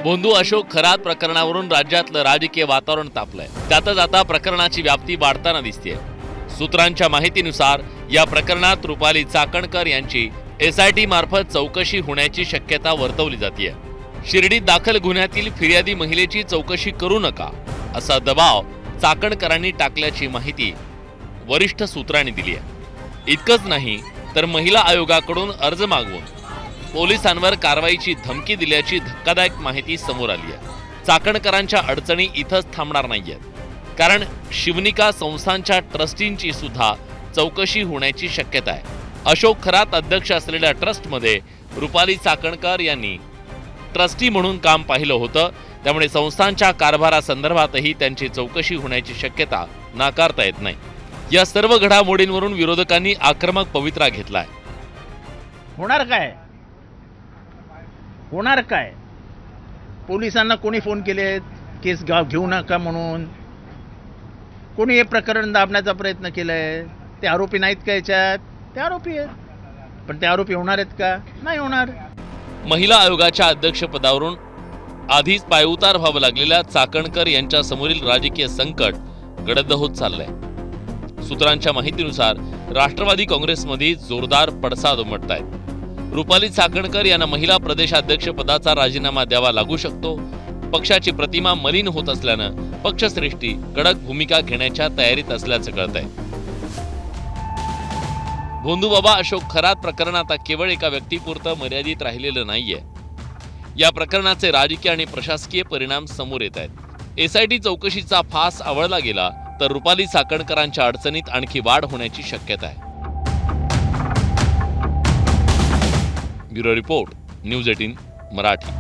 भोंदू अशोक खरात प्रकरणावरून राज्यातलं राजकीय वातावरण तापलंय। त्यातच आता प्रकरणाची व्याप्ती वाढताना दिसतेय। सूत्रांच्या माहितीनुसार या प्रकरणात रुपाली चाकणकर यांची SIT मार्फत चौकशी होण्याची शक्यता वर्तवली जातेय। शिर्डीत दाखल गुन्ह्यातील फिर्यादी महिलेची चौकशी करू नका असा दबाव चाकणकरांनी टाकल्याची माहिती वरिष्ठ सूत्रांनी दिली आहे। इतकंच नाही तर महिला आयोगाकडून अर्ज मागवून पोलिसांवर कारवाईची धमकी दिल्याची धक्कादायक माहिती समोर आली आहे। चाकणकरांच्या अडचणी इथंच थांबणार नाहीयेत, कारण शिवनिका संस्थांच्या ट्रस्टींची सुद्धा चौकशी होण्याची शक्यता आहे। अशोक खरात अध्यक्ष असलेल्या ट्रस्टमध्ये रुपाली चाकणकर यांनी ट्रस्टी म्हणून काम पाहिलं होतं, त्यामुळे संस्थांच्या कारभारासंदर्भातही त्यांची चौकशी होण्याची शक्यता नाकारता येत नाही। या सर्व घडामोडींवरून विरोधकांनी आक्रमक पवित्रा घेतलाय। होणार काय? पोलिसांना कोणी फोन केले केस घेऊ नका म्हणून? कोणी हे प्रकरण दाबण्याचा प्रयत्न केलाय? ते आरोपी नाहीत का याच्यात? ते आरोपी आहेत, पण ते आरोपी होणार आहेत का? नाही होणार। महिला आयोगाच्या अध्यक्षपदावरून आधीच पायउतार व्हावं लागलेल्या चाकणकर यांच्या समोरील राजकीय संकट गडद होत चाललंय। सूत्रांच्या माहितीनुसार राष्ट्रवादी काँग्रेसमध्ये जोरदार पडसाद उमटतायत। रुपाली चाकणकर यांना महिला प्रदेशाध्यक्ष पदाचा राजीनामा द्यावा लागू शकतो। पक्षाची प्रतिमा मलिन होत असल्यानं पक्षश्रेष्ठी कडक भूमिका घेण्याच्या तयारीत असल्याचं कळतंय। भोंदूबाबा अशोक खरात प्रकरण आता केवळ एका व्यक्तीपुरतं मर्यादित राहिलेलं नाहीये। या प्रकरणाचे राजकीय आणि प्रशासकीय परिणाम समोर येत आहेत। SIT चौकशीचा फास आवळला गेला तर रुपाली चाकणकरांच्या अडचणीत आणखी वाढ होण्याची शक्यता आहे। Bureau report, news 18 Marathi.